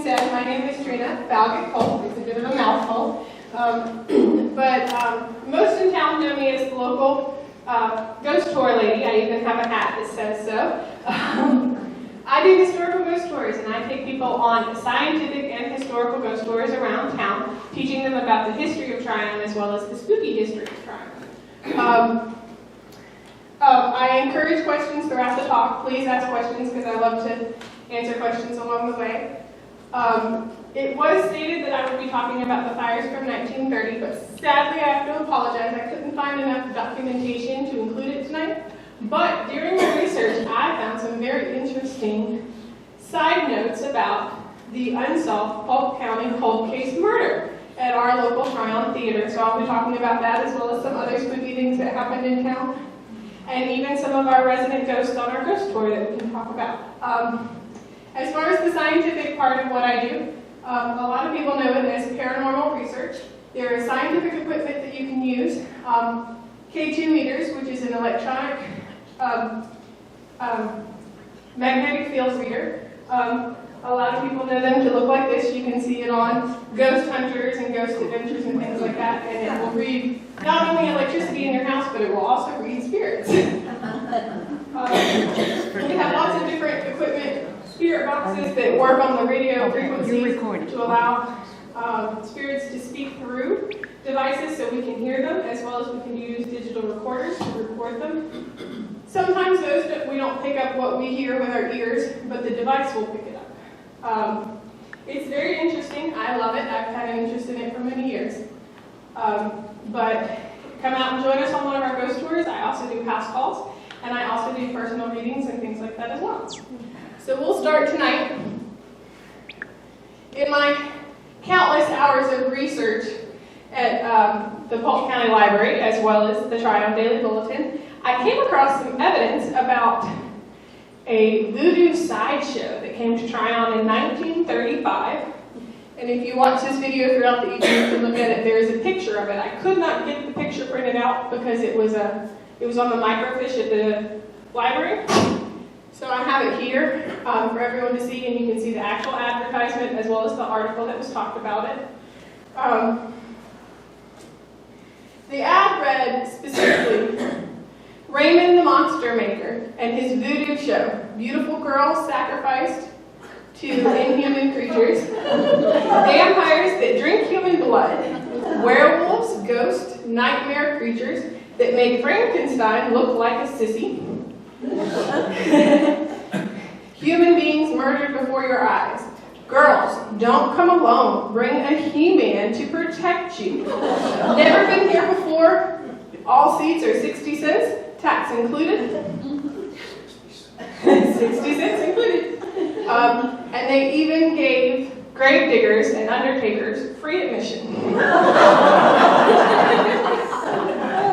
being said, my name is Trina, Falgout. It's a bit of a mouthful. But most in town know me as the local ghost tour lady. I even have a hat that says so. I do historical ghost tours, and I take people on scientific and historical ghost tours around town, teaching them about the history of Tryon as well as the spooky history of Tryon. I encourage questions throughout the talk. Please ask questions because I love to answer questions along the way. It was stated that I would be talking about the fires from 1930, but sadly I have to apologize. I couldn't find enough documentation to include it tonight. But during my research, I found some very interesting side notes about the unsolved Polk County cold case murder at our local Tryon theater. So I'll be talking about that as well as some other spooky things that happened in town, and even some of our resident ghosts on our ghost tour that we can talk about. As far as the scientific part of what I do, a lot of people know it as paranormal research. There is scientific equipment that you can use. K2 meters, which is an electronic magnetic field reader. A lot of people know them to look like this. You can see it on Ghost Hunters and Ghost Adventures and things like that. And it will read not only electricity in your house, but it will also read spirits. We have lots of different equipment, spirit boxes that work on the radio frequencies to allow spirits to speak through devices so we can hear them, as well as we can use digital recorders to record them. Sometimes we don't pick up what we hear with our ears, but the device will pick it up. It's very interesting. I love it. I've had an interest in it for many years. But come out and join us on one of our ghost tours. I also do house calls, and I also do personal readings and things like that as well. So we'll start tonight. In my countless hours of research at the Polk County Library, as well as the Tryon Daily Bulletin, I came across some evidence about a voodoo sideshow that came to Tryon in 1935. And if you watch this video throughout the evening, you can look at it. There is a picture of it. I could not get the picture printed out because it was on the microfiche at the library. So I have it here for everyone to see, and you can see the actual advertisement as well as the article that was talked about it. The ad read specifically, Raymond the Monster Maker and his voodoo show. Beautiful girls sacrificed to inhuman creatures. Vampires that drink human blood. Werewolves, ghosts, nightmare creatures that make Frankenstein look like a sissy. Human beings murdered before your eyes. Girls, don't come alone. Bring a He-Man to protect you. Never been here before? All seats are 60 cents, tax included. 60 cents included. And they even gave grave diggers and undertakers free admission.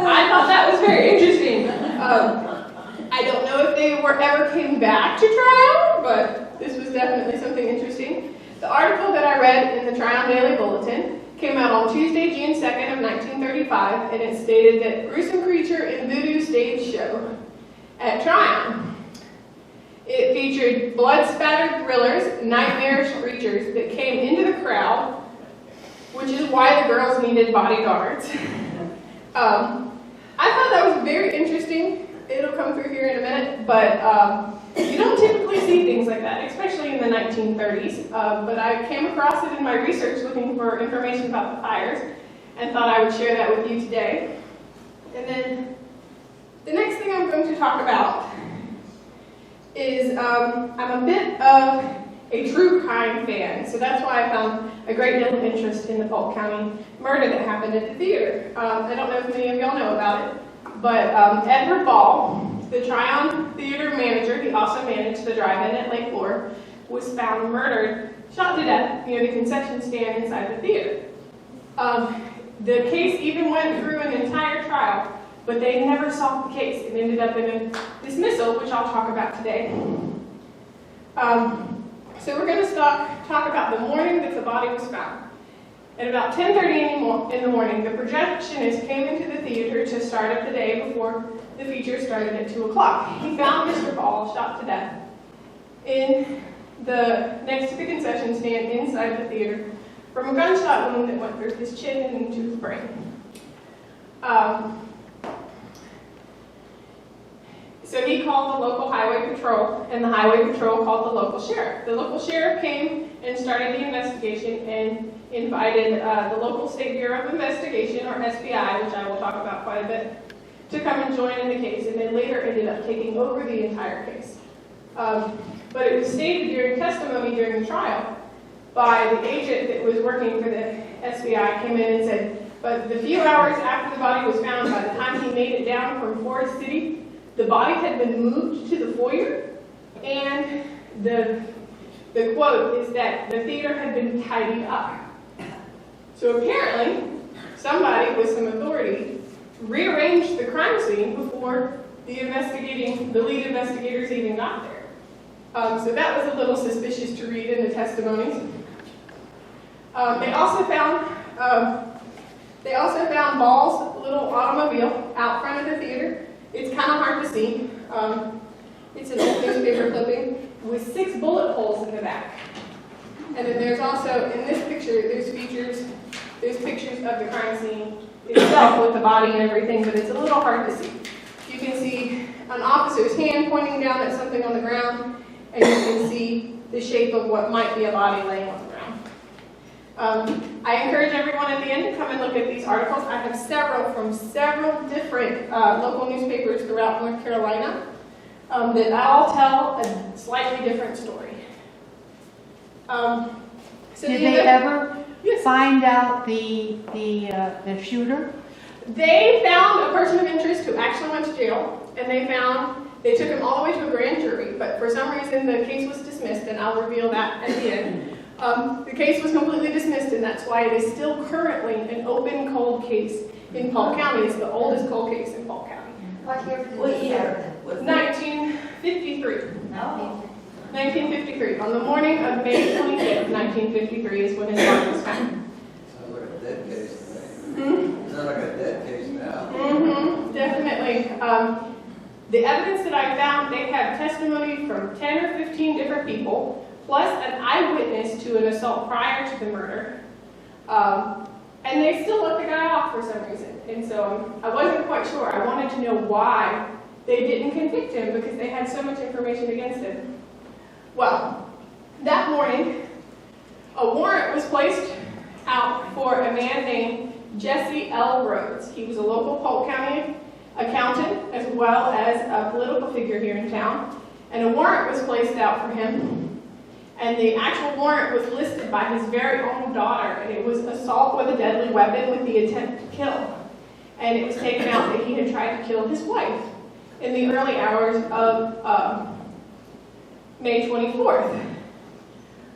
I thought that was very interesting. I don't know if they ever came back to Tryon, but this was definitely something interesting. The article that I read in the Tryon Daily Bulletin came out on Tuesday, June 2nd of 1935, and it stated that gruesome creature in voodoo stage show at Tryon. It featured blood-spattered thrillers, nightmarish creatures that came into the crowd, which is why the girls needed bodyguards. I thought that was very interesting. It'll come through here in a minute, but you don't typically see things like that, especially in the 1930s. But I came across it in my research looking for information about the fires and thought I would share that with you today. And then the next thing I'm going to talk about is I'm a bit of a true crime fan, so that's why I found a great deal of interest in the Polk County murder that happened at the theater. I don't know if many of y'all know about it, but Edward Ball, the Tryon theater manager, he also managed the drive-in at Lake Lore, was found murdered, shot to death near the concession stand inside the theater. The case even went through an entire trial, but they never solved the case. It ended up in a dismissal, which I'll talk about today. So we're going to talk about the morning that the body was found. At about 10:30 in the morning, the projectionist came into the theater to start up the day before the feature started at 2 o'clock. He found Mr. Ball shot to death in next to the concession stand inside the theater from a gunshot wound that went through his chin and into his brain. So he called the local highway patrol, and the highway patrol called the local sheriff. The local sheriff came and started the investigation and invited the local State Bureau of Investigation, or SBI, which I will talk about quite a bit, to come and join in the case, and then later ended up taking over the entire case. But it was stated during testimony during the trial by the agent that was working for the SBI, came in and said, but the few hours after the body was found, by the time he made it down from Forest City, the body had been moved to the foyer, and the quote is that the theater had been tidied up. So apparently, somebody with some authority rearranged the crime scene before the lead investigators even got there. So that was a little suspicious to read in the testimonies. They also found Ball's little automobile out front of the theater. It's kind of hard to see. It's an old newspaper clipping with 6 bullet holes in the back. And then there's also, in this picture, there's pictures of the crime scene itself with the body and everything, but it's a little hard to see. You can see an officer's hand pointing down at something on the ground, and you can see the shape of what might be a body laying on the ground. I encourage everyone at the end to come and look at these articles. I have several from several different local newspapers throughout North Carolina that all tell a slightly different story. Did they ever find out the shooter? They found a person of interest who actually went to jail, and they took him all the way to a grand jury, but for some reason the case was dismissed, and I'll reveal that at the end. The case was completely dismissed, and that's why it is still currently an open cold case in Polk County. It's the oldest cold case in Polk County. What year? 1953. No. 1953. On the morning of May 25th, 1953 is when his body was found. Sounds like a dead case to me. Sounds like a dead case now. Mm-hmm, definitely. The evidence that I found, they have testimony from 10 or 15 different people, plus an eyewitness to an assault prior to the murder. And they still let the guy off for some reason. And so I wasn't quite sure. I wanted to know why they didn't convict him, because they had so much information against him. Well, that morning, a warrant was placed out for a man named Jesse L. Rhodes. He was a local Polk County accountant as well as a political figure here in town. And a warrant was placed out for him. And the actual warrant was listed by his very own daughter, and it was assault with a deadly weapon with the intent to kill. And it was taken out that he had tried to kill his wife in the early hours of May 24th.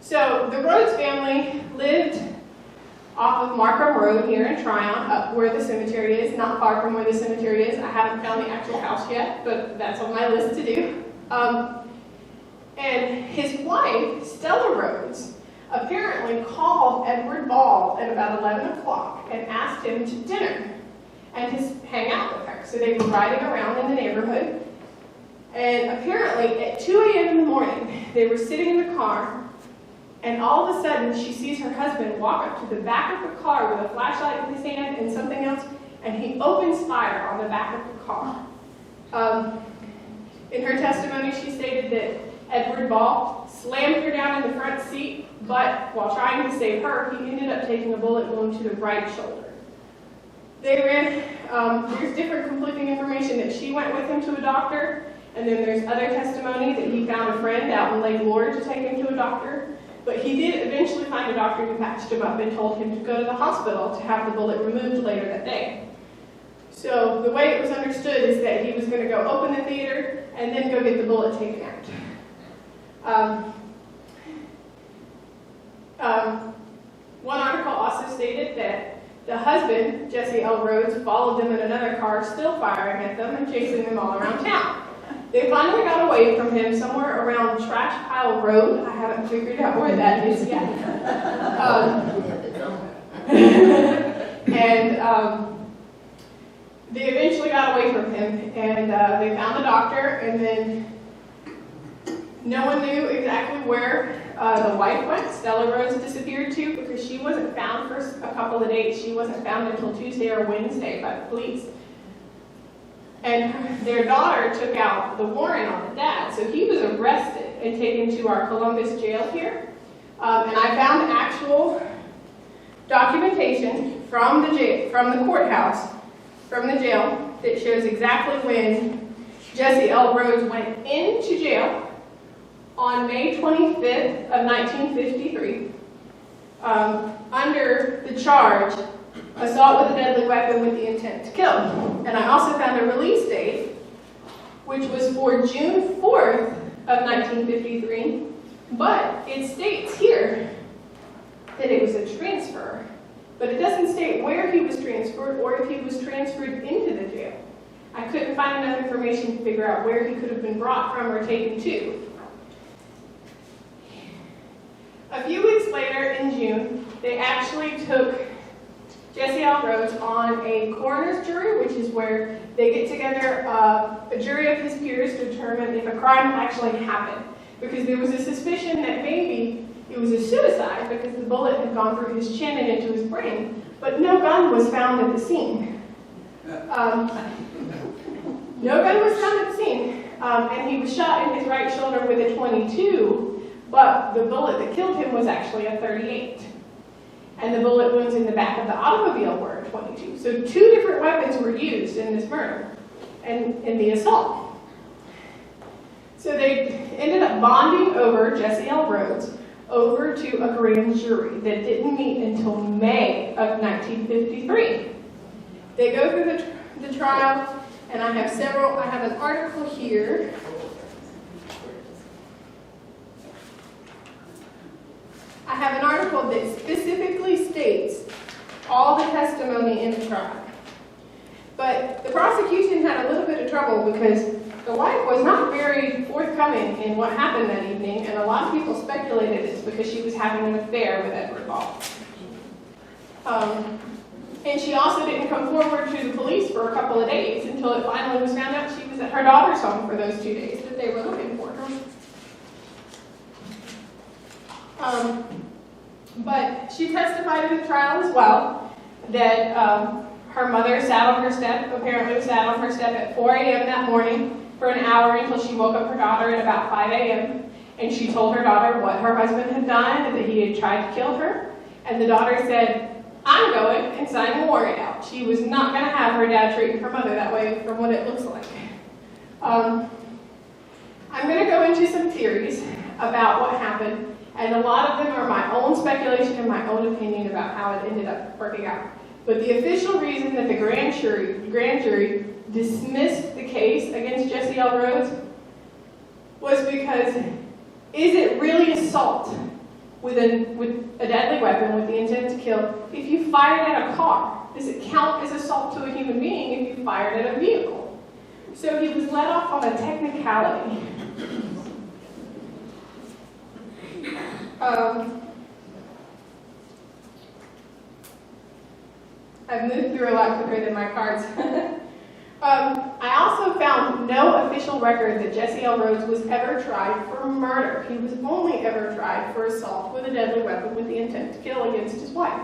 So the Rhodes family lived off of Markham Road here in Tryon, up where the cemetery is, not far from where the cemetery is. I haven't found the actual house yet, but that's on my list to do. And his wife, Stella Rhodes, apparently called Edward Ball at about 11 o'clock and asked him to dinner and to hang out with her. So they were riding around in the neighborhood. And apparently at 2 a.m. in the morning, they were sitting in the car, and all of a sudden she sees her husband walk up to the back of the car with a flashlight in his hand and something else, and he opens fire on the back of the car. In her testimony, she stated that Edward Ball slammed her down in the front seat, but while trying to save her, he ended up taking a bullet wound to the right shoulder. There's different conflicting information that she went with him to a doctor, and then there's other testimony that he found a friend out in Lake Lord to take him to a doctor. But he did eventually find a doctor who patched him up and told him to go to the hospital to have the bullet removed later that day. So the way it was understood is that he was going to go open the theater and then go get the bullet taken out. One article also stated that the husband, Jesse L. Rhodes, followed them in another car, still firing at them and chasing them all around town. They finally got away from him somewhere around Trash Pile Road. I haven't figured out where that is yet. They eventually got away from him, and they found the doctor, and then No one knew exactly where the wife went. Stella Rhodes disappeared too because she wasn't found for a couple of days. She wasn't found until Tuesday or Wednesday by the police. And their daughter took out the warrant on the dad, so he was arrested and taken to our Columbus jail here. And I found actual documentation from the courthouse, from the jail, that shows exactly when Jesse L. Rhodes went into jail on May 25th of 1953 under the charge assault with a deadly weapon with the intent to kill. And I also found a release date, which was for June 4th of 1953, but it states here that it was a transfer, but it doesn't state where he was transferred or if he was transferred into the jail. I couldn't find enough information to figure out where he could have been brought from or taken to. A few weeks later in June, they actually took Jesse L. Rhodes on a coroner's jury, which is where they get together a jury of his peers to determine if a crime actually happened. Because there was a suspicion that maybe it was a suicide because the bullet had gone through his chin and into his brain, but no gun was found at the scene. No gun was found at the scene, and he was shot in his right shoulder with a .22, but the bullet that killed him was actually a .38. And the bullet wounds in the back of the automobile were a .22. So 2 different weapons were used in this murder and in the assault. So they ended up bonding over Jesse L. Rhodes over to a grand jury that didn't meet until May of 1953. They go through the trial, and I have an article here. I have an article that specifically states all the testimony in the trial. But the prosecution had a little bit of trouble because the wife was not very forthcoming in what happened that evening, and a lot of people speculated it's because she was having an affair with Edward Ball. And she also didn't come forward to the police for a couple of days until it finally was found out she was at her daughter's home for those 2 days that they were looking for her. But she testified in the trial as well that her mother apparently sat on her step at 4 a.m. that morning for an hour until she woke up her daughter at about 5 a.m. And she told her daughter what her husband had done and that he had tried to kill her. And the daughter said, "I'm going," and signed the warrant out. She was not going to have her dad treating her mother that way from what it looks like. I'm going to go into some theories about what happened. And a lot of them are my own speculation and my own opinion about how it ended up working out. But the official reason that the grand jury dismissed the case against Jesse L. Rhodes was because, is it really assault with a deadly weapon with the intent to kill if you fired at a car? Does it count as assault to a human being if you fired at a vehicle? So he was let off on a technicality. I've moved through a lot quicker than my cards. I also found no official record that Jesse L. Rhodes was ever tried for murder. He was only ever tried for assault with a deadly weapon with the intent to kill against his wife.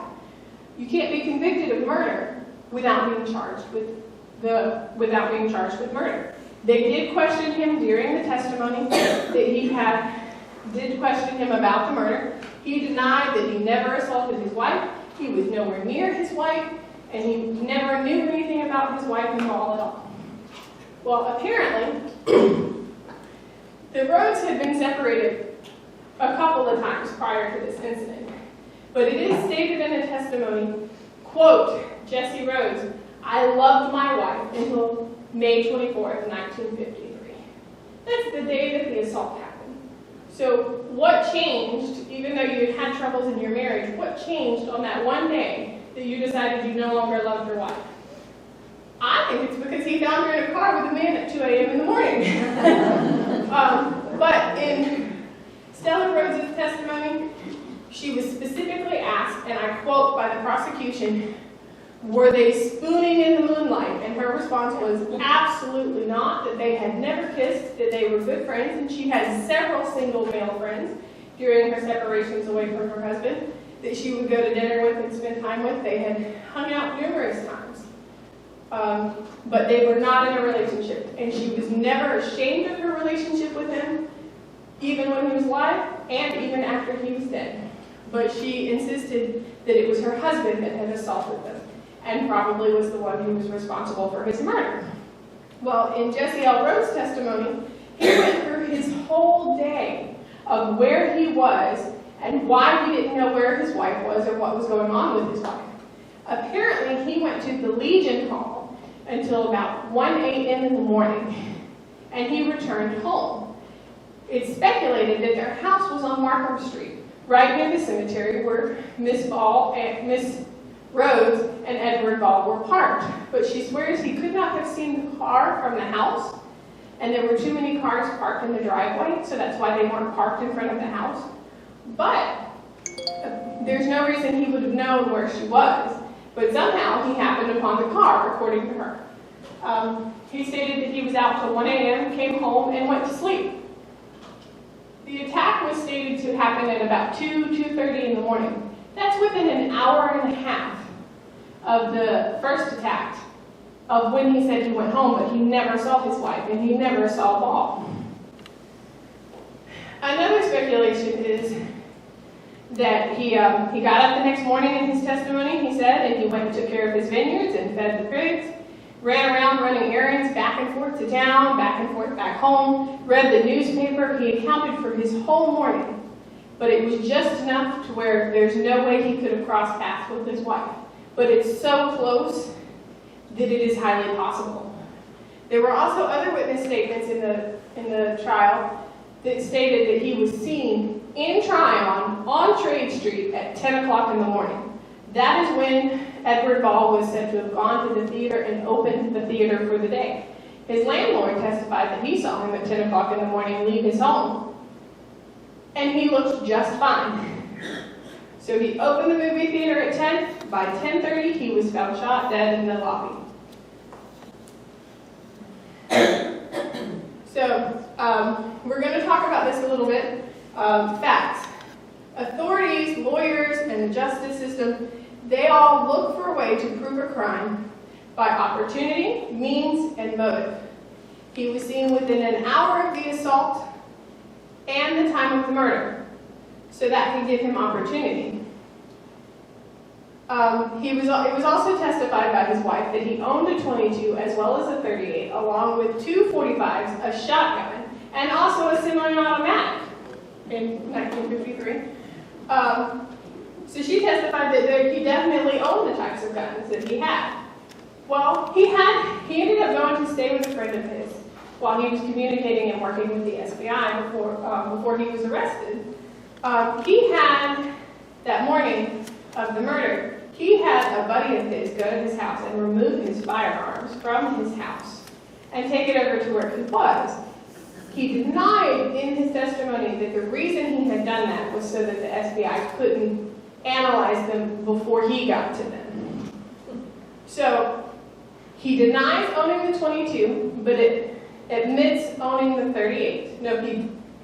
You can't be convicted of murder without being charged with murder. They did question him during the testimony did question him about the murder. He denied that he never assaulted his wife. He was nowhere near his wife, and he never knew anything about his wife at all. Well, apparently, the Rhodes had been separated a couple of times prior to this incident. But it is stated in the testimony, quote, Jesse Rhodes, "I loved my wife until May 24th, 1953. That's the day that the assault happened. So what changed, even though you had troubles in your marriage, what changed on that one day that you decided you no longer loved your wife? I think it's because he found her in a car with a man at 2 a.m. in the morning. But in Stella Rhodes' testimony, she was specifically asked, and I quote by the prosecution, Were they spooning in the moonlight? And her response was absolutely not, that they had never kissed, that they were good friends, and she had several single male friends during her separations away from her husband that she would go to dinner with and spend time with. They had hung out numerous times. But they were not in a relationship, and she was never ashamed of her relationship with him, even when he was alive and even after he was dead. But she insisted that it was her husband that had assaulted them, and probably was the one who was responsible for his murder. Well, in Jesse L. Rhodes' testimony, he went through his whole day of where he was and why he didn't know where his wife was or what was going on with his wife. Apparently, he went to the Legion Hall until about 1 a.m. in the morning, and he returned home. It's speculated that their house was on Markham Street, right near the cemetery where Miss Rhodes and Edward Ball were parked. But she swears he could not have seen the car from the house, and there were too many cars parked in the driveway, so that's why they weren't parked in front of the house. But there's no reason he would have known where she was. But somehow he happened upon the car, according to her. He stated that he was out till 1 a.m., came home, and went to sleep. The attack was stated to happen at about 2:30 in the morning. That's within an hour and a half of the first attack, of when he said he went home, but he never saw his wife, and he never saw Ball. Another speculation is that he got up the next morning in his testimony, he said, and he went and took care of his vineyards and fed the pigs, ran around running errands back and forth to town, back and forth back home, read the newspaper. He accounted for his whole morning, but it was just enough to where there's no way he could have crossed paths with his wife. But it's so close that it is highly possible. There were also other witness statements in the trial that stated that he was seen in Tryon on Trade Street at 10 o'clock in the morning. That is when Edward Ball was said to have gone to the theater and opened the theater for the day. His landlord testified that he saw him at 10 o'clock in the morning leave his home, and he looked just fine. So he opened the movie theater at 10. By 10:30, he was found shot dead in the lobby. So we're going to talk about this a little bit. Facts. Authorities, lawyers, and the justice system, they all look for a way to prove a crime by opportunity, means, and motive. He was seen within an hour of the assault and the time of the murder, so that could give him opportunity. It was also testified by his wife that he owned a .22 as well as a .38, along with two .45s, a shotgun, and also a semi-automatic in 1953. So she testified that he definitely owned the types of guns that he had. Well, he ended up going to stay with a friend of his while he was communicating and working with the FBI before he was arrested. He had, that morning of the murder, he had a buddy of his go to his house and remove his firearms from his house and take it over to where he was. He denied in his testimony that the reason he had done that was so that the FBI couldn't analyze them before he got to them. So he denies owning the .22, but it admits owning the .38. No,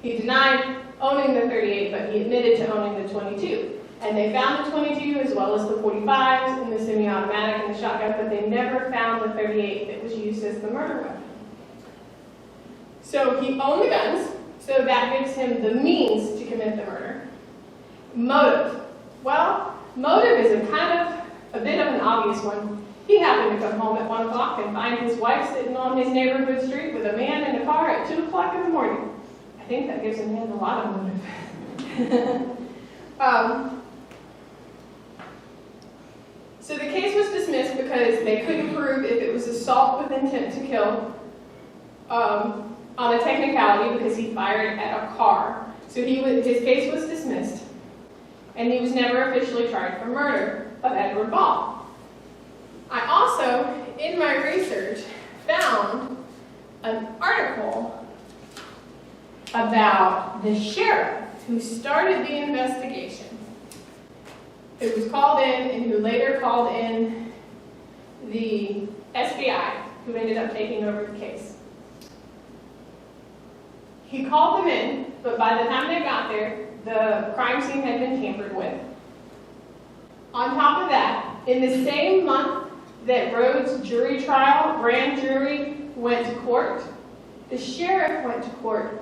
he denied owning the .38, but he admitted to owning the .22. And they found the .22 as well as the .45s and the semi-automatic and the shotgun, but they never found the .38 that was used as the murder weapon. So he owned the guns, so that gives him the means to commit the murder. Motive. Well, motive is a bit of an obvious one. He happened to come home at 1 o'clock and find his wife sitting on his neighborhood street with a man in a car at 2 o'clock in the morning. I think that gives him a lot of motive. So the case was dismissed because they couldn't prove if it was assault with intent to kill on a technicality because he fired at a car. So his case was dismissed, and he was never officially tried for murder of Edward Ball. I also, in my research, found an article about the sheriff who started the investigation, who was called in and who later called in the SBI, who ended up taking over the case. He called them in, but by the time they got there, the crime scene had been tampered with. On top of that, in the same month that Rhodes' jury trial, grand jury, went to court, the sheriff went to court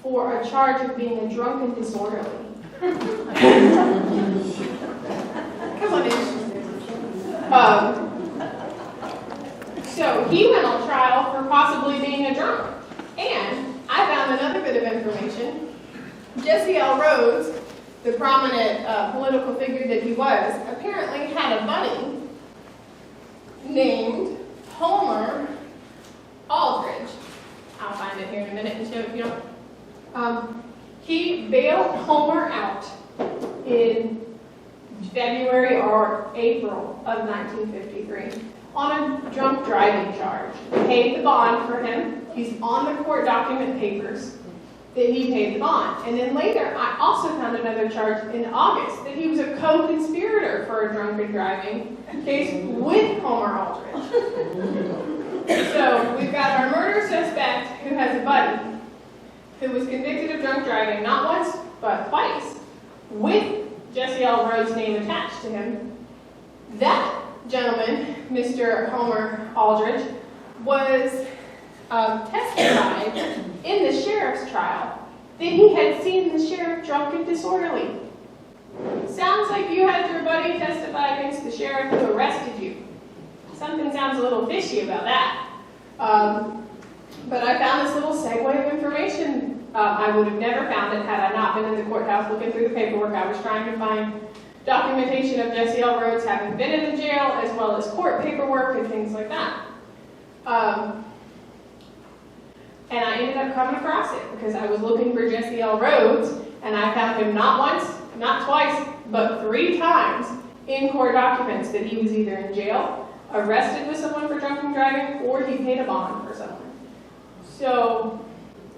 for a charge of being a drunken disorderly. Come on in. So he went on trial for possibly being a drunk. And I found another bit of information. Jesse L. Rhodes, the prominent political figure that he was, apparently had a buddy named Homer Aldridge. I'll find it here in a minute and show it if you don't. He bailed Homer out in February or April of 1953 on a drunk driving charge. Paid the bond for him. He's on the court document papers that he paid the bond. And then later, I also found another charge in August that he was a co-conspirator for a drunken driving case with Homer Aldridge. So we've got our murder suspect who has a buddy who was convicted of drunk driving not once, but twice, with Jesse L. Rhodes' name attached to him. That gentleman, Mr. Homer Aldridge, was testified in the sheriff's trial that he had seen the sheriff drunk and disorderly. Sounds like you had your buddy testify against the sheriff who arrested you. Something sounds a little fishy about that. But I found this little segue of information. I would have never found it had I not been in the courthouse looking through the paperwork. I was trying to find documentation of Jesse L. Rhodes having been in the jail, as well as court paperwork and things like that. And I ended up coming across it because I was looking for Jesse L. Rhodes, and I found him not once, not twice, but 3 times in court documents that he was either in jail, arrested with someone for drunken driving, or he paid a bond for someone. So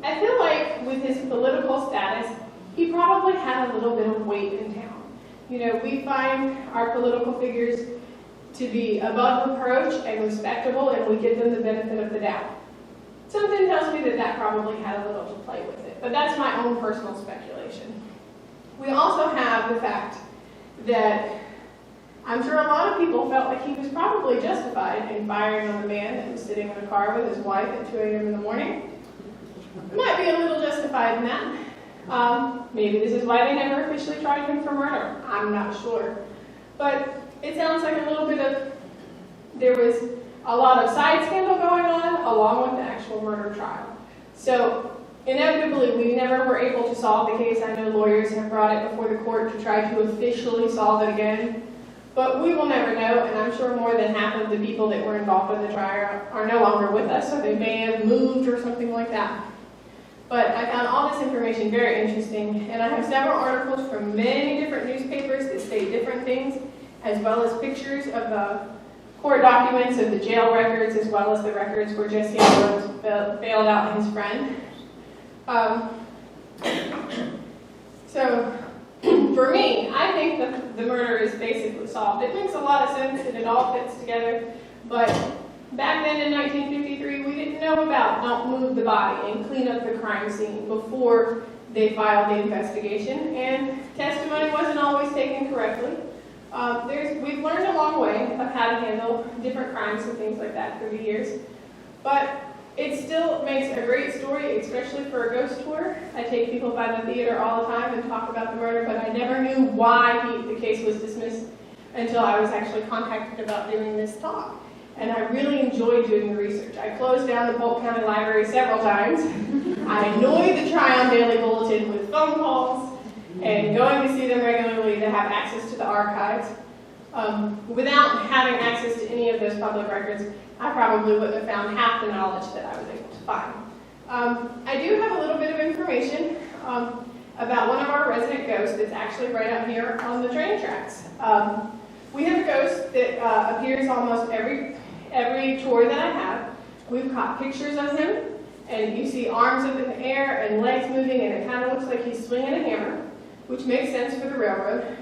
I feel like with his political status, he probably had a little bit of weight in town. You know, we find our political figures to be above reproach and respectable, and we give them the benefit of the doubt. Something tells me that that probably had a little to play with it, but that's my own personal speculation. We also have the fact that I'm sure a lot of people felt like he was probably justified in firing on the man that was sitting in a car with his wife at 2 a.m. in the morning. Might be a little justified in that. Maybe this is why they never officially tried him for murder. I'm not sure. But it sounds like a little bit of, there was a lot of side scandal going on along with the actual murder trial. So inevitably, we never were able to solve the case. I know lawyers have brought it before the court to try to officially solve it again. But we will never know, and I'm sure more than half of the people that were involved in the trial are no longer with us, so they may have moved or something like that. But I found all this information very interesting, and I have several articles from many different newspapers that state different things, as well as pictures of the court documents of the jail records, as well as the records where Jesse L. Rhodes bailed out his friend. So for me, I think that the murder is basically solved. It makes a lot of sense and it all fits together, but back then in 1953, we didn't know about don't move the body and clean up the crime scene before they filed the investigation, and testimony wasn't always taken correctly. We've learned a long way of how to handle different crimes and things like that through the years, but it still makes a great story, especially for a ghost tour. I take people by the theater all the time and talk about the murder, but I never knew why the case was dismissed until I was actually contacted about doing this talk. And I really enjoyed doing the research. I closed down the Polk County Library several times. I annoyed the Tryon Daily Bulletin with phone calls and going to see them regularly to have access to the archives. Without having access to any of those public records, I probably wouldn't have found half the knowledge that I was able to find. I do have a little bit of information about one of our resident ghosts that's actually right up here on the train tracks. We have a ghost that appears almost every tour that I have. We've caught pictures of him, and you see arms up in the air and legs moving, and it kind of looks like he's swinging a hammer, which makes sense for the railroad.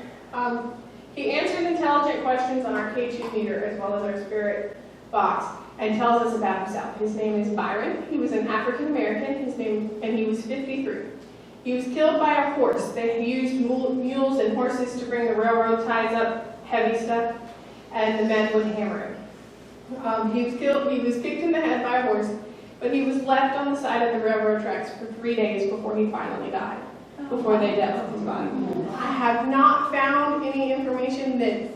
He answers intelligent questions on our K2 meter as well as our spirit box and tells us about himself. His name is Byron. He was an African American. And he was 53. He was killed by a horse. They used mules and horses to bring the railroad ties up, heavy stuff, and the men would hammer him. He was kicked in the head by a horse, but he was left on the side of the railroad tracks for 3 days before he finally died, before they dealt with his body. I have not found any information that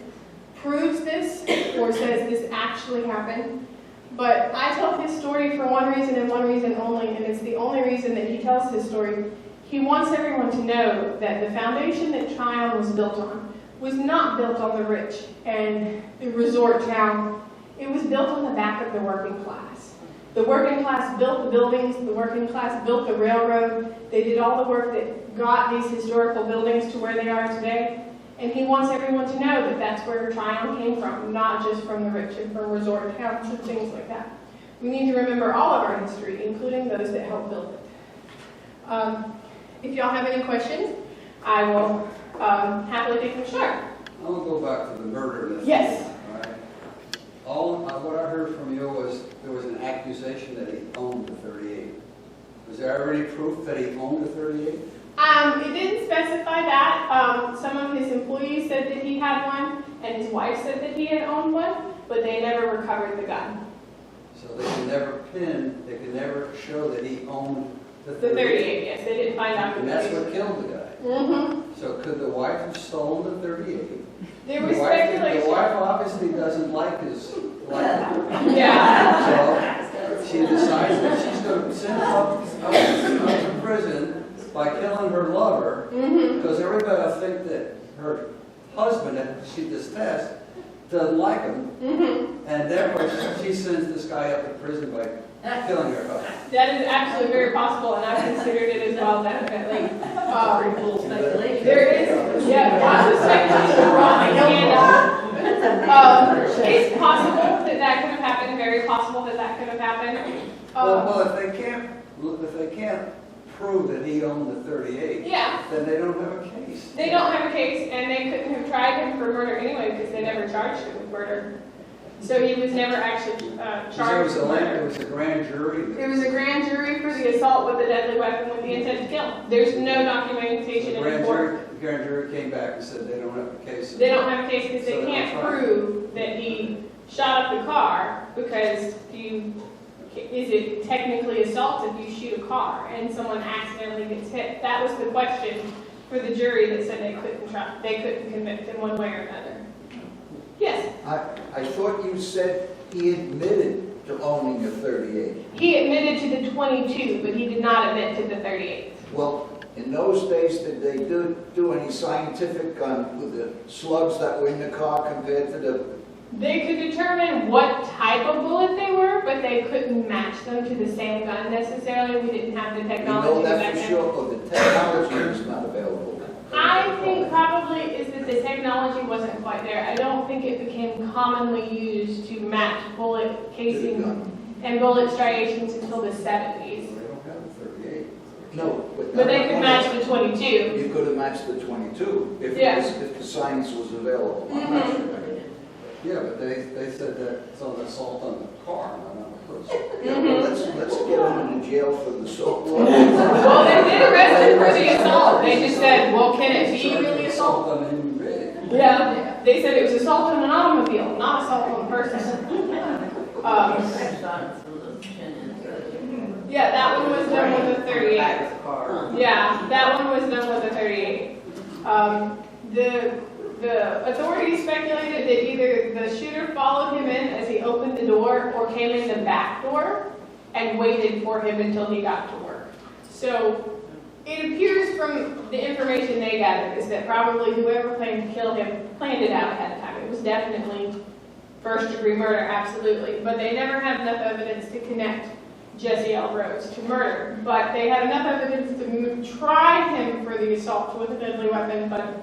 proves this or says this actually happened, but I tell his story for one reason and one reason only, and it's the only reason that he tells his story. He wants everyone to know that the foundation that Tryon was built on was not built on the rich and the resort town. It was built on the back of the working class. The working class built the buildings, the working class built the railroad. They did all the work that got these historical buildings to where they are today. And he wants everyone to know that that's where Tryon came from, not just from the rich and from resort towns and things like that. We need to remember all of our history, including those that helped build it. If y'all have any questions, I will happily take them short. I want to go back to the murder. Yes. What I heard from you was there was an accusation that he owned the 38. Was there ever any proof that he owned the 38? It didn't specify that. Some of his employees said that he had one, and his wife said that he had owned one, but they never recovered the gun. So they could never show that he owned the 38. The 38, yes. They didn't find out. And that's what killed the guy. Mm-hmm. So could the wife have stolen the 38? There was The speculation. wife obviously doesn't like his life. Yeah. So she decides that she's going to send him up to prison by killing her lover, because everybody will think that her husband, that she detests, doesn't like him, and therefore she sends this guy up to prison by killing her husband. That is absolutely very possible, and I've considered it as well, definitely. There is, lots of speculation around the scandal. It's possible that could have happened, very possible that could have happened. Well, if they can't prove that he owned the 38, then they don't have a case. They don't have a case, and they couldn't have tried him for murder anyway because they never charged him with murder. So he was never actually charged with murder. It was a grand jury. There was a grand jury for the assault with a deadly weapon with the intent to kill. There's no documentation in the court. The grand jury came back and said they don't have a case. They don't have a case because they can't prove that he shot up the car, because is it technically assault if you shoot a car and someone accidentally gets hit? That was the question for the jury that said they couldn't convict him one way or another. Yes? I thought you said he admitted to owning a 38. He admitted to the 22, but he did not admit to the 38. Well, in those days, did they do any scientific with the slugs that were in the car compared to the... They could determine what type of bullet they were, but they couldn't match them to the same gun necessarily. We didn't have the technology. You know that for sure, or the technology is not available? I think probably is that the technology wasn't quite there. I don't think it became commonly used to match bullet casing and bullet striations until the 70s. They don't have a 38. No. But they could match the 22. You could have matched the 22 if the science was available. Yeah, but they said that it's an assault on the car, not on the person. Yeah, well, let's get him into jail for the assault. Well, they did arrest him for the assault. They just said, well, can it be really assault? on a human being. Yeah, they said it was assault on an automobile, not assault on a person. Yeah, that one was done with a 38. Yeah, that one was done with a 38. The authorities speculated that either the shooter followed him in as he opened the door or came in the back door and waited for him until he got to work. So it appears from the information they gathered is that probably whoever planned to kill him planned it out ahead of time. It was definitely first-degree murder, absolutely. But they never had enough evidence to connect Jesse L. Rhodes to murder. But they had enough evidence to try him for the assault with a deadly weapon, but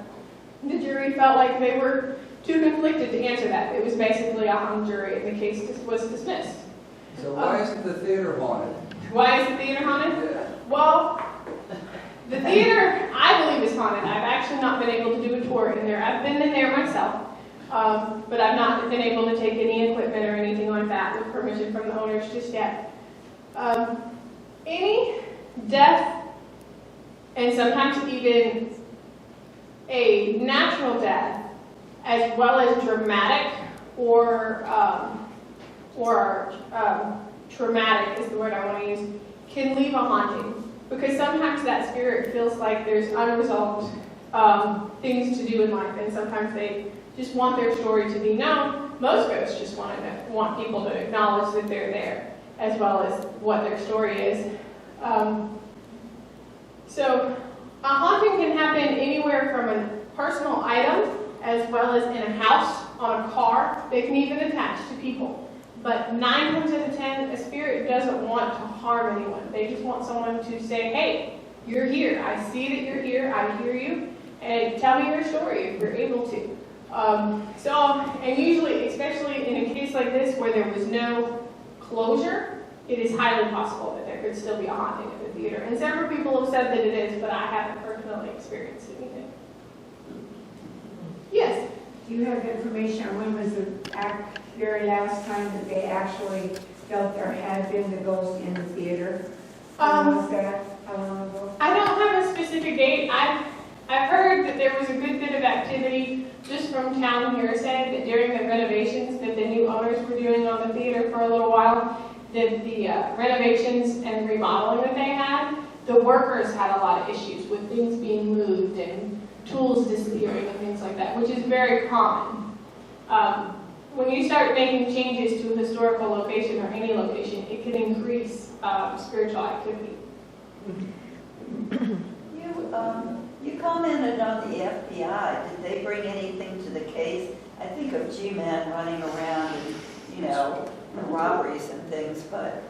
the jury felt like they were too conflicted to answer that. It was basically a hung jury, and the case was dismissed. So why isn't the theater haunted? Why is the theater haunted? Yeah. Well, the theater, I believe, is haunted. I've actually not been able to do a tour in there. I've been in there myself. but I've not been able to take any equipment or anything like that with permission from the owners just yet. Any death, and sometimes even a natural death, as well as dramatic or traumatic is the word I want to use, can leave a haunting. Because sometimes that spirit feels like there's unresolved things to do in life, and sometimes they just want their story to be known. Most ghosts just want people to acknowledge that they're there, as well as what their story is. So a haunting can happen anywhere from a personal item, as well as in a house, on a car. They can even attach to people. But 9 times out of 10, a spirit doesn't want to harm anyone. They just want someone to say, hey, you're here. I see that you're here. I hear you. And tell me your story if you're able to. And usually, especially in a case like this where there was no closure, it is highly possible that there could still be a haunting at the theater. And several people have said that it is, but I haven't personally experienced anything. Yes? Do you have information on when was the very last time that they actually felt there had been the ghost in the theater? When was that? How long ago? I don't have a specific date. I've heard that there was a good bit of activity just from town hearsay that during the renovations that the new owners were doing on the theater for a little while, that the renovations and remodeling that they had, the workers had a lot of issues with things being moved and tools disappearing and things like that, which is very common. When you start making changes to a historical location or any location, it can increase spiritual activity. You commented on the FBI. Did they bring anything to the case? I think of G-Man running around and, robberies and things, but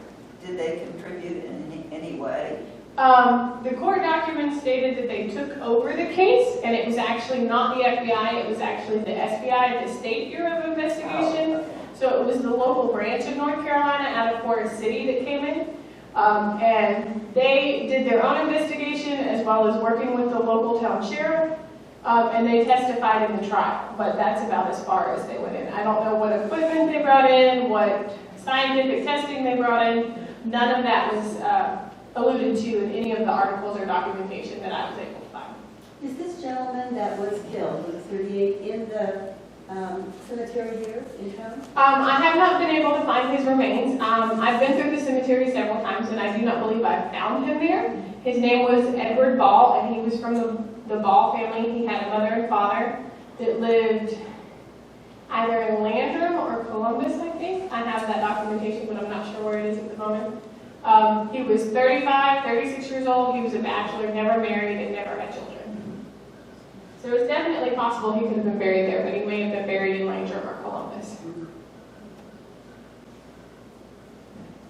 did they contribute in any way? The court documents stated that they took over the case, and it was actually not the FBI, it was actually the SBI, the State Bureau of Investigation. So it was the local branch of North Carolina out of Forest City that came in. And they did their own investigation as well as working with the local town sheriff, and they testified in the trial. But that's about as far as they went in. I don't know what equipment they brought in, what scientific testing they brought in. None of that was alluded to in any of the articles or documentation that I was able to find. Is this gentleman that was killed, was 38, in the cemetery here in town? I have not been able to find his remains. I've been through the cemetery several times, and I do not believe I found him there. His name was Edward Ball, and he was from the Ball family. He had a mother and father that lived either in Landrum or Columbus, I think. I have that documentation, but I'm not sure where it is at the moment. He was 35, 36 years old. He was a bachelor, never married, and never had children. So it's definitely possible he could have been buried there, but he may have been buried in Landrum or Columbus.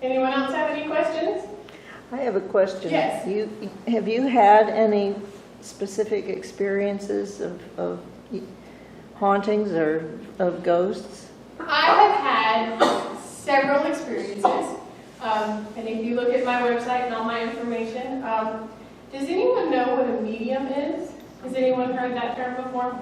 Anyone else have any questions? I have a question. Yes. Have you had any specific experiences of hauntings or of ghosts? I have had several experiences. And if you look at my website and all my information, does anyone know what a medium is? Has anyone heard that term before?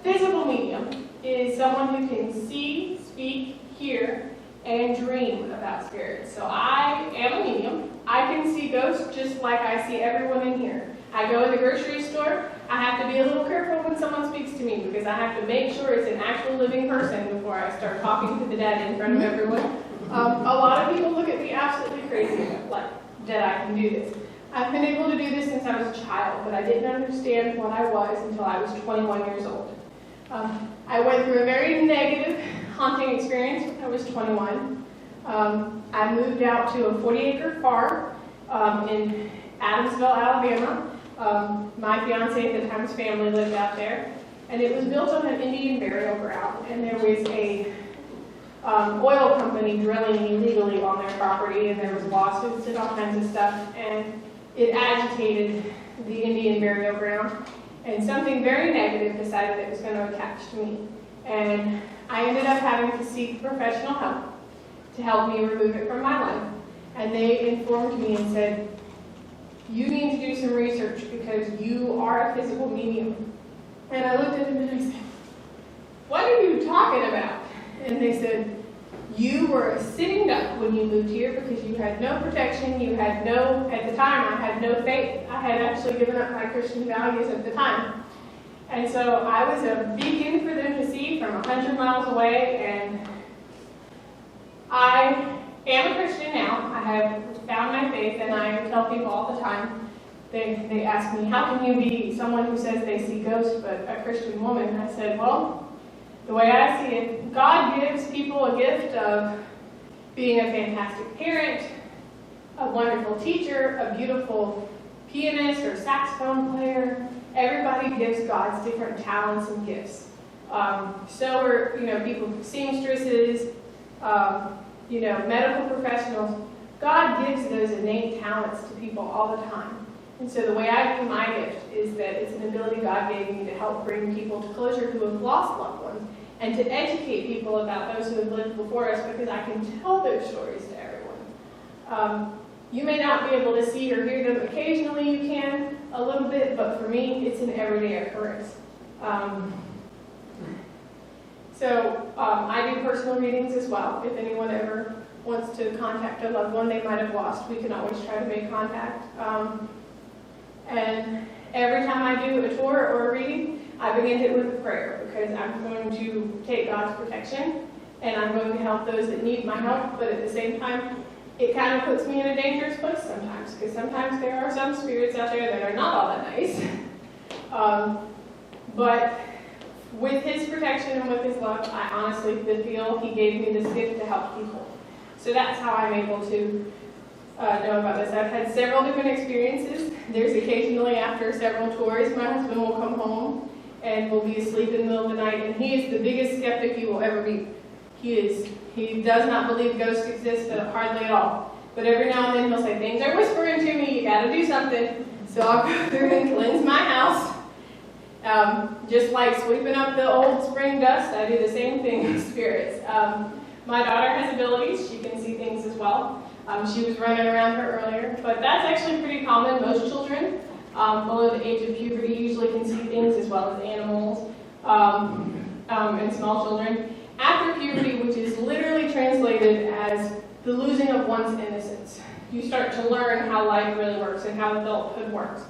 Physical medium is someone who can see, speak, hear, and dream about spirits. So I am a medium. I can see ghosts just like I see everyone in here. I go to the grocery store. I have to be a little careful when someone speaks to me because I have to make sure it's an actual living person before I start talking to the dead in front of everyone. A lot of people look at me absolutely crazy, like, that I can do this. I've been able to do this since I was a child, but I didn't understand what I was until I was 21 years old. I went through a very negative haunting experience when I was 21. I moved out to a 40-acre farm in Adamsville, Alabama. My fiance at the time's family lived out there, and it was built on an Indian burial ground, and there was a oil company drilling illegally on their property, and there was lawsuits and all kinds of stuff, and it agitated the Indian burial ground, and something very negative decided it was going to attach to me. And I ended up having to seek professional help to help me remove it from my life. And they informed me and said, you need to do some research because you are a physical medium. And I looked at them and I said, what are you talking about? And they said, you were a sitting duck when you moved here because you had no protection, you had no, at the time I had no faith. I had actually given up my Christian values at the time. And so I was a beacon for them to see from 100 miles away, and I am a Christian now. I have found my faith, and I tell people all the time, they ask me, how can you be someone who says they see ghosts but a Christian woman? And I said, well, the way I see it, God gives people a gift of being a fantastic parent, a wonderful teacher, a beautiful pianist or saxophone player. Everybody gives God's different talents and gifts. So are, people, seamstresses, medical professionals. God gives those innate talents to people all the time. And so the way I view my gift is that it's an ability God gave me to help bring people to closure who have lost loved ones, and to educate people about those who have lived before us, because I can tell those stories to everyone. You may not be able to see or hear them. Occasionally you can, a little bit, but for me, it's an everyday occurrence. I do personal readings as well. If anyone ever wants to contact a loved one they might have lost, we can always try to make contact. And every time I do a tour or a reading, I begin it with a prayer, because I'm going to take God's protection, and I'm going to help those that need my help, but at the same time, it kind of puts me in a dangerous place sometimes, because sometimes there are some spirits out there that are not all that nice. But with His protection and with His love, I honestly feel He gave me this gift to help people. So that's how I'm able to know about this. I've had several different experiences. There's occasionally, after several tours, my husband will come home and will be asleep in the middle of the night, and he is the biggest skeptic you will ever meet. He does not believe ghosts exist hardly at all. But every now and then he'll say, things are whispering to me, you gotta do something. So I'll go through and cleanse my house. Just like sweeping up the old spring dust, I do the same thing with spirits. My daughter has abilities, she can see things as well. She was running around her earlier, but that's actually pretty common. Most children below the age of puberty usually can see things, as well as animals and small children. After puberty, which is literally translated as the losing of one's innocence, you start to learn how life really works and how adulthood works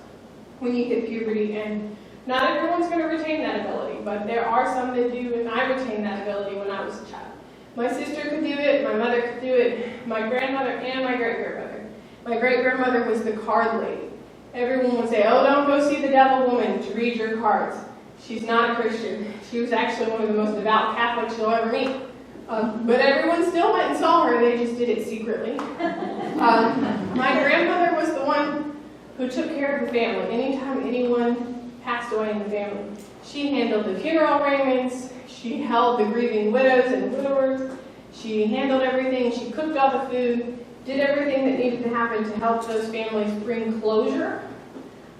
when you hit puberty. And not everyone's going to retain that ability, but there are some that do, and I retained that ability when I was a child. My sister could do it, my mother could do it, my grandmother and my great-grandmother. My great-grandmother was the card lady. Everyone would say, oh, don't go see the devil woman to read your cards. She's not a Christian. She was actually one of the most devout Catholics you'll ever meet. But everyone still went and saw her, they just did it secretly. My grandmother was the one who took care of the family. Anytime anyone passed away in the family, she handled the funeral arrangements, she held the grieving widows and widowers, she handled everything, she cooked all the food, did everything that needed to happen to help those families bring closure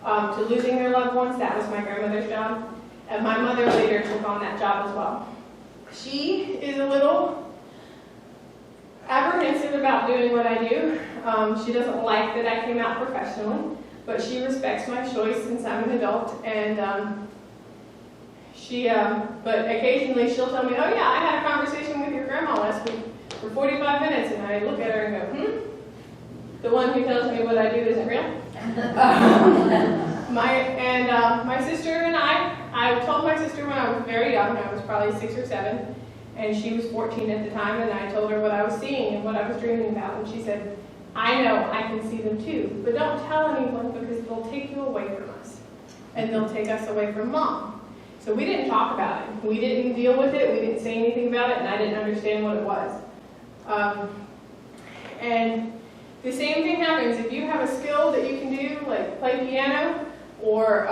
to losing their loved ones. That was my grandmother's job. And my mother later took on that job as well. She is a little apprehensive about doing what I do. She doesn't like that I came out professionally, but she respects my choice since I'm an adult. And but occasionally she'll tell me, oh yeah, I had a conversation with your grandma last week for 45 minutes, and I look at her and go, the one who tells me what I do isn't real. My sister and I told my sister when I was very young, I was probably 6 or 7, and she was 14 at the time, and I told her what I was seeing and what I was dreaming about, and she said, I know, I can see them too, but don't tell anyone because they'll take you away from us, and they'll take us away from Mom. So we didn't talk about it. We didn't deal with it. We didn't say anything about it, and I didn't understand what it was. And the same thing happens if you have a skill that you can do, like play piano, or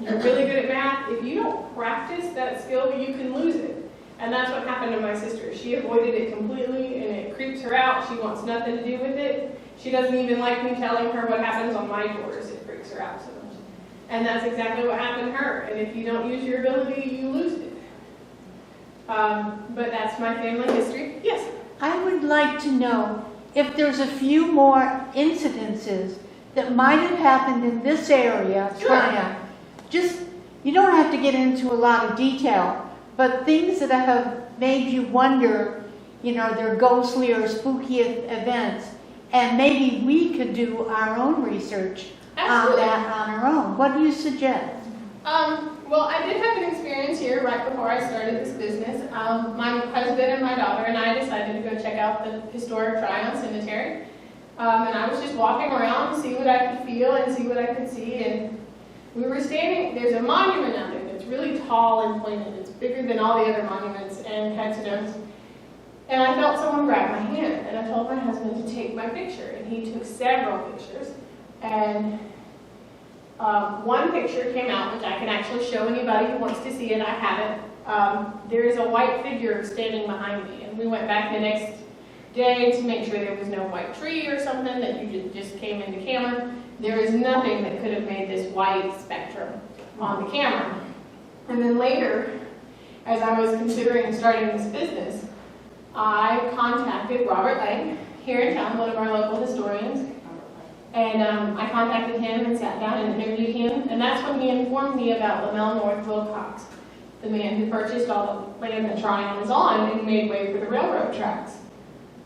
you're really good at math. If you don't practice that skill, you can lose it. And that's what happened to my sister. She avoided it completely, and it creeps her out. She wants nothing to do with it. She doesn't even like me telling her what happens on my tours. It freaks her out so much. And that's exactly what happened to her. And if you don't use your ability, you lose it. But that's my family history. Yes? I would like to know if there's a few more incidences that might have happened in this area, Sure. Tryon. Just, you don't have to get into a lot of detail, but things that have made you wonder, they're ghostly or spooky events, and maybe we could do our own research on Absolutely. that on our own. What do you suggest? Well, I did have an experience here right before I started this business. My husband and my daughter and I decided to go check out the historic Tryon Cemetery. And I was just walking around to see what I could feel and see what I could see. And we were standing, there's a monument out there that's really tall and pointed. It's bigger than all the other monuments and headstones. And I felt someone grab my hand, and I told my husband to take my picture. And he took several pictures. And one picture came out, which I can actually show anybody who wants to see it. I have it. There is a white figure standing behind me, and we went back the next day to make sure there was no white tree or something that you just came into camera. There is nothing that could have made this white spectrum on the camera. And then later, as I was considering starting this business, I contacted Robert Lang here in town, one of our local historians. And I contacted him and sat down and interviewed him, and that's when he informed me about Lamell North Wilcox, the man who purchased all the land that Tryon was on and made way for the railroad tracks.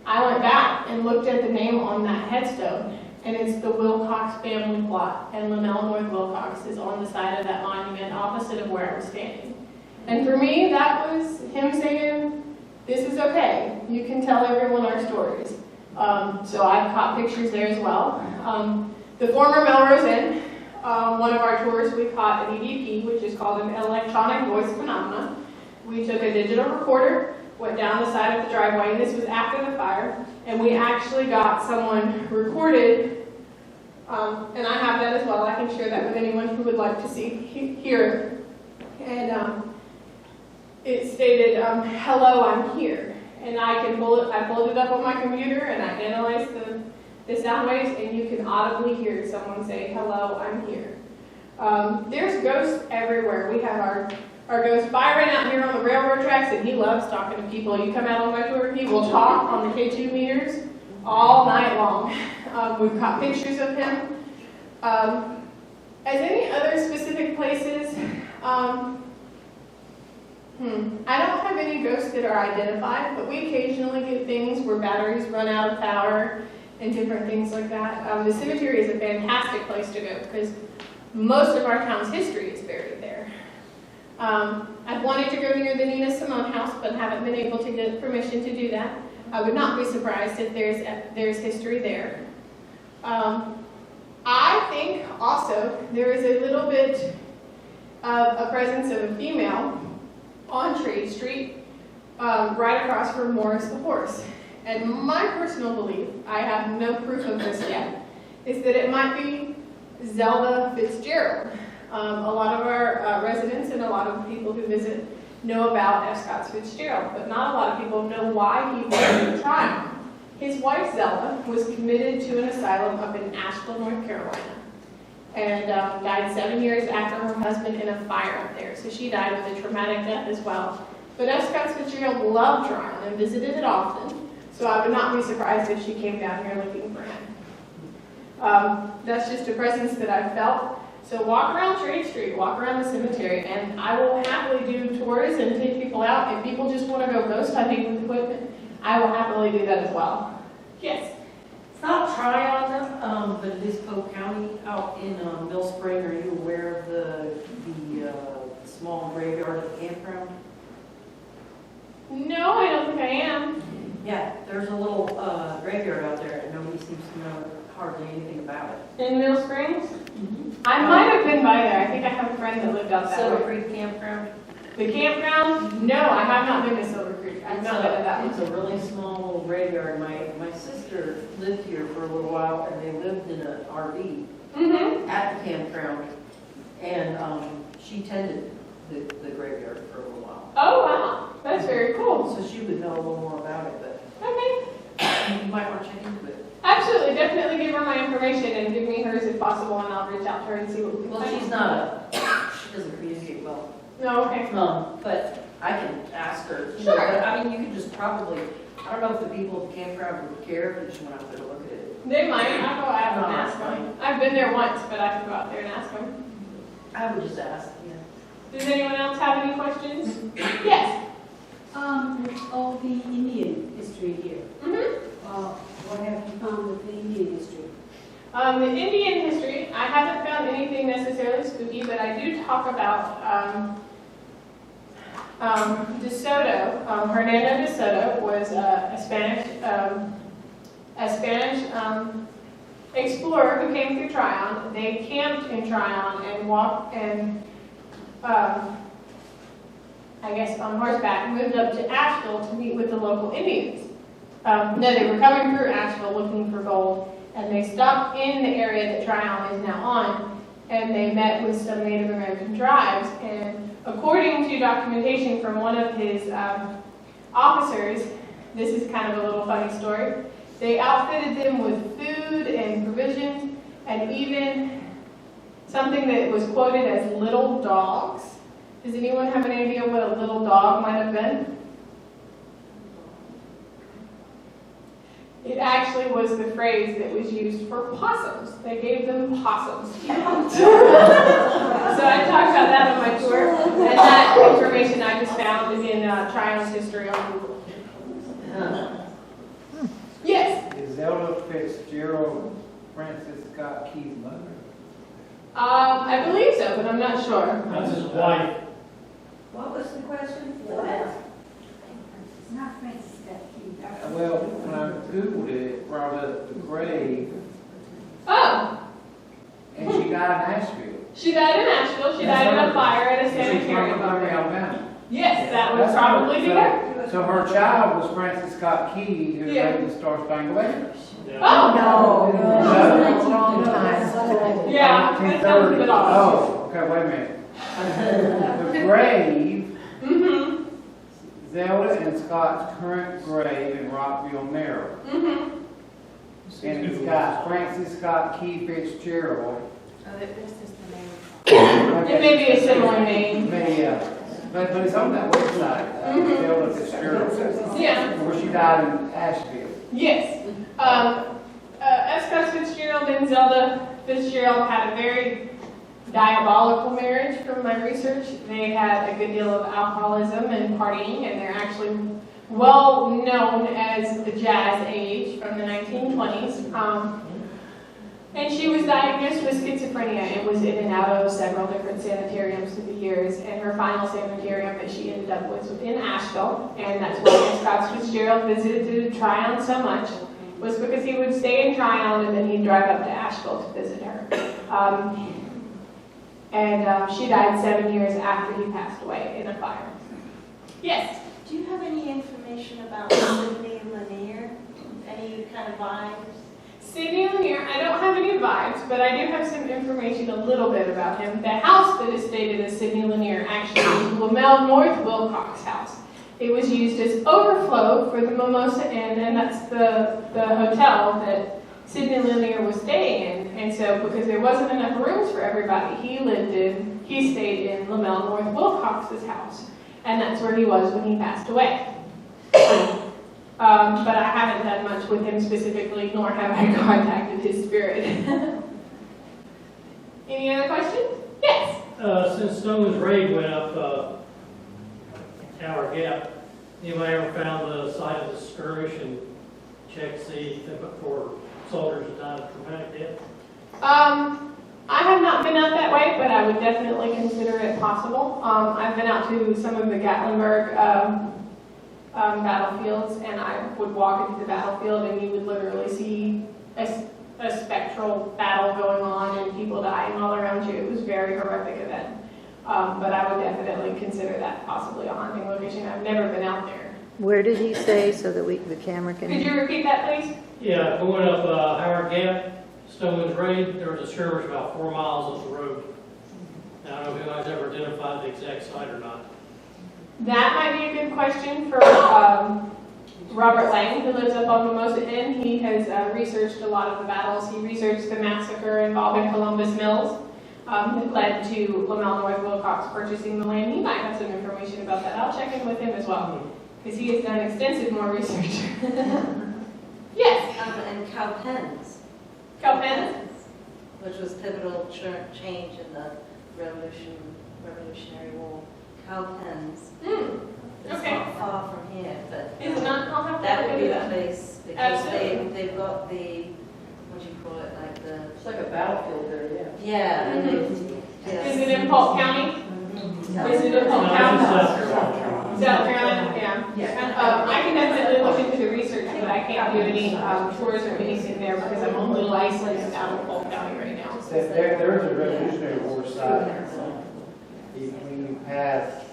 I went back and looked at the name on that headstone, and it's the Wilcox family plot, and Lamell North Wilcox is on the side of that monument opposite of where I was standing. And for me, that was him saying, this is okay, you can tell everyone our stories. So I caught pictures there as well. The former Melrose Inn, one of our tours, we caught an EVP, which is called an electronic voice phenomena. We took a digital recorder, went down the side of the driveway, and this was after the fire, and we actually got someone recorded, and I have that as well. I can share that with anyone who would like to hear. And it stated, hello, I'm here. And I pulled it up on my computer, and I analyzed the sound waves, and you can audibly hear someone say, hello, I'm here. There's ghosts everywhere. We have our ghost Byron out here on the railroad tracks, and he loves talking to people. You come out on my tour, he will talk on the K2 meters all night long. We've got pictures of him. As any other specific places, I don't have any ghosts that are identified, but we occasionally get things where batteries run out of power and different things like that. The cemetery is a fantastic place to go because most of our town's history is buried there. I've wanted to go near the Nina Simone house, but haven't been able to get permission to do that. I would not be surprised if there's history there. I think also there is a little bit of a presence of a female on Trade Street, right across from Morris the Horse. And my personal belief, I have no proof of this yet, is that it might be Zelda Fitzgerald. A lot of our residents and a lot of people who visit know about F. Scott Fitzgerald, but not a lot of people know why he was in Tryon. His wife, Zelda, was committed to an asylum up in Asheville, North Carolina, and died 7 years after her husband in a fire up there. So she died with a traumatic death as well. But F. Scott Fitzgerald loved Tryon and visited it often, so I would not be surprised if she came down here looking for him. That's just a presence that I've felt. So walk around Trade Street, walk around the cemetery, and I will happily do tours and take people out. If people just want to go ghost hunting with equipment, I will happily do that as well. Yes? It's not Tryon, but it is Polk County out in Mill Spring. Are you aware of the small graveyard at the campground? No, I don't think I am. Yeah, there's a little graveyard out there and nobody seems to know hardly anything about it. In Mill Springs? I might have been by there. I think I have a friend that lived out that Silver way. Creek Campground? The campground? No, I have not been to Silver Creek. I've not been to that It's one. a really small little graveyard. My sister lived here for a little while and they lived in an RV at the campground. And she tended the graveyard for a little while. Oh, wow. That's very cool. So she would know a little more about it, but Okay. you might want to check into it. Absolutely. Definitely give her my information and give me hers if possible, and I'll reach out to her and see what we can Well, find. she's not she doesn't communicate well. No, okay. But I can ask her. Sure. But I mean, you could just probably, I don't know if the people at the campground would care if you just went out there to look at it. They might. I'll go out and No, ask that's them. I've been there once, but I can go out there and ask them. I would just ask, yeah. Does anyone else have any questions? Yes. All the Indian history here. What have you found with the Indian history? The Indian history, I haven't found anything necessarily spooky, but I do talk about De Soto. Hernando de Soto was a Spanish explorer who came through Tryon. They camped in Tryon and walked and I guess on horseback, moved up to Asheville to meet with the local Indians. No, they were coming through Asheville looking for gold, and they stopped in the area that Tryon is now on, and they met with some Native American tribes. And according to documentation from one of his officers, this is kind of a little funny story, they outfitted them with food and provisions, and even something that was quoted as little dogs. Does anyone have any idea what a little dog might have been? It actually was the phrase that was used for possums. They gave them possums. So I talked about that on my tour, and that information I just found in Tryon's history on Google. Yes? Is Zelda Fitzgerald Francis Scott Key's mother? I believe so, but I'm not sure. That's his wife. What was the question? What? It's not Francis Scott Key. Well, when I Googled it, it brought up the grave, Oh, and she died in Asheville. she died in Asheville. She died in a fire at a She's from sanitarium. Montgomery, Alabama. Yes, that would probably be her. So her child was Francis Scott Key, who Yeah. wrote the Star Spangled Banner. Oh, No, wrong time. yeah, that sounds a bit off. Oh, okay, wait a minute. The grave, Mm-hmm, Zelda and Scott's current grave in Rockville, Maryland. mm-hmm. And it's got Francis Scott Key Fitzgerald. It may be a similar name. But it's on that website, Mhm. Zelda Fitzgerald, Yeah, where she died in Asheville. yes. Scott Fitzgerald and Zelda Fitzgerald had a very diabolical marriage from my research. They had a good deal of alcoholism and partying, and they're actually well known as the Jazz Age from the 1920s. And she was diagnosed with schizophrenia and was in and out of several different sanitariums through the years. And her final sanitarium that she ended up with was in Asheville, and that's why Scott Fitzgerald visited Tryon so much, was because he would stay in Tryon and then he'd drive up to Asheville to visit her. She died 7 years after he passed away in a fire. Yes? Do you have any information about Sidney Lanier? Any kind of vibes? Sidney Lanier, I don't have any vibes, but I do have some information a little bit about him. The house that is stated as Sidney Lanier actually is Lamel North Wilcox House. It was used as overflow for the Mimosa Inn, and that's the hotel that Sidney Lanier was staying in. And so, because there wasn't enough rooms for everybody, he stayed in Lamel North Wilcox's house. And that's where he was when he passed away. But I haven't done much with him specifically, nor have I contacted his spirit. Any other questions? Yes? Since Stoneman's raid went up Tower Gap, anybody ever found the site of the skirmish and checked to see for soldiers that died of traumatic death? I have not been out that way, but I would definitely consider it possible. I've been out to some of the Gatlinburg battlefields, and I would walk into the battlefield and you would literally see a spectral battle going on and people dying all around you. It was a very horrific event. But I would definitely consider that possibly a haunting location. I've never been out there. Where did he stay so that the camera can? Could you repeat that, please? Yeah, going up Howard Gap, Stoneman's raid, there was a skirmish about 4 miles up the road. Now, I don't know if anybody's ever identified the exact site or not. That might be a good question for Robert Lang, who lives up on Mimosa Inn. He has researched a lot of the battles. He researched the massacre involving Columbus Mills that led to Lamel North Wilcox purchasing the land. He might have some information about that. I'll check in with him as well, because he has done extensive more research. Yes? And Cowpens. Cowpens? Which was pivotal change in the Revolutionary War cow pens. It's Okay. not far from here, but Is it not? I'll have to that look would be into the that. place because Absolutely. they've got the, what do you call it, like the, It's like a battlefield there, yeah. yeah. and Is it in Polk County? Is it in Polk County? South Carolina, yeah. I can definitely look into the research, but I can't do any tours or anything there because I'm only licensed out of Polk County right now. There's a Revolutionary War site. When you pass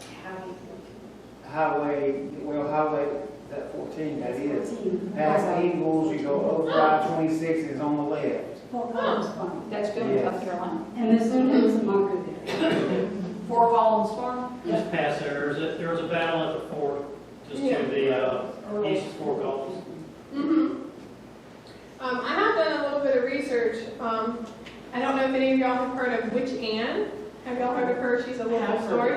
highway, that 14, that is. Past Eagles, you go over I-26, is on the left. Fort Collins Farm. That's good Yes. in South Carolina. And this is a marker there. Fort Collins Farm? Just past there was a battle at the fort, just to the east of Fort Collins. I have done a little bit of research. I don't know if any of y'all have heard of Witch Anne. Have y'all heard of her? She's a local story.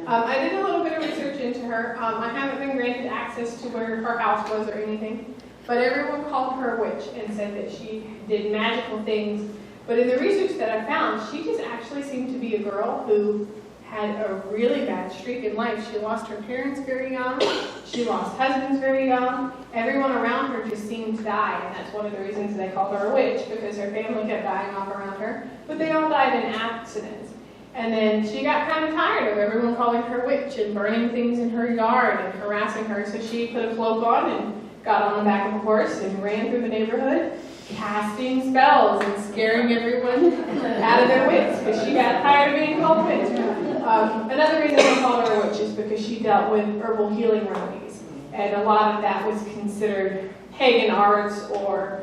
I did a little bit of research into her. I haven't been granted access to where her house was or anything, but everyone called her a witch and said that she did magical things. But in the research that I found, she just actually seemed to be a girl who had a really bad streak in life. She lost her parents very young. She lost husbands very young. Everyone around her just seemed to die, and that's one of the reasons they called her a witch, because her family kept dying off around her. But they all died in accidents. And then she got kind of tired of everyone calling her witch and burning things in her yard and harassing her, so she put a cloak on and got on the back of a horse and ran through the neighborhood, casting spells and scaring everyone out of their wits, because she got tired of being called witch. Another reason they called her a witch is because she dealt with herbal healing remedies, and a lot of that was considered pagan arts or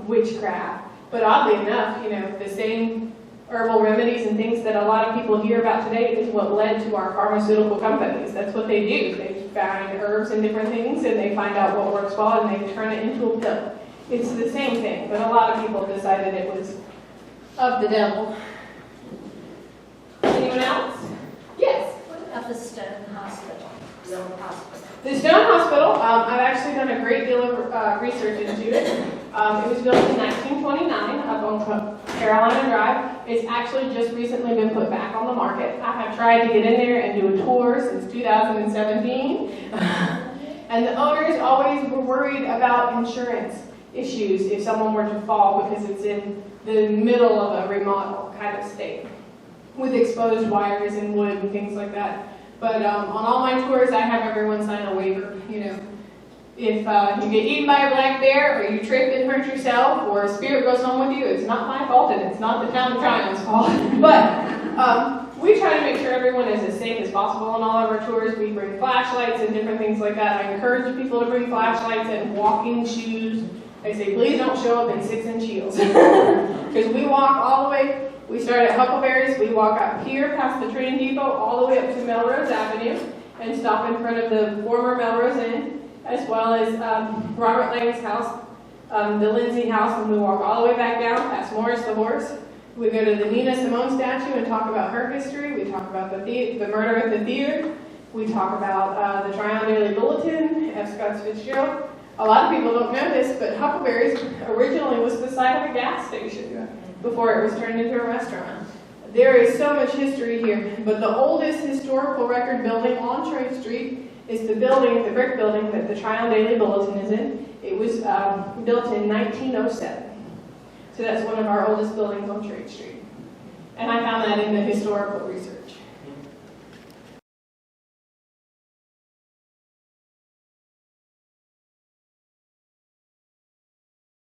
witchcraft. But oddly enough, the same herbal remedies and things that a lot of people hear about today is what led to our pharmaceutical companies. That's what they do. They find herbs and different things, and they find out what works well, and they turn it into a pill. It's the same thing, but a lot of people decided it was of the devil. Anyone else? Yes? What about the Stone Hospital? The Stone Hospital, I've actually done a great deal of research into it. It was built in 1929 up on Carolina Drive. It's actually just recently been put back on the market. I have tried to get in there and do a tour since 2017. And the owners always were worried about insurance issues if someone were to fall, because it's in the middle of a remodel kind of state with exposed wires and wood and things like that. But on all my tours, I have everyone sign a waiver. If you get eaten by a black bear, or you trip and hurt yourself, or a spirit goes home with you, it's not my fault, and it's not the town of Tryon's fault. But we try to make sure everyone is as safe as possible on all of our tours. We bring flashlights and different things like that. I encourage people to bring flashlights and walking shoes. I say, please don't show up in 6-inch heels. Because we walk all the way. We start at Huckleberry's, we walk up here past the train depot all the way up to Melrose Avenue and stop in front of the former Melrose Inn, as well as Robert Lang's house, the Lindsay house, and we walk all the way back down past Morris the Horse. We go to the Nina Simone statue and talk about her history. We talk about the murder at the theater. We talk about the Tryon Daily Bulletin, F. Scott Fitzgerald. A lot of people don't know this, but Huckleberry's originally was the site of a gas station before it was turned into a restaurant. There is so much history here, but the oldest historical record building on Trade Street is the brick building that the Tryon Daily Bulletin is in. It was built in 1907. So that's one of our oldest buildings on Trade Street. And I found that in the historical research.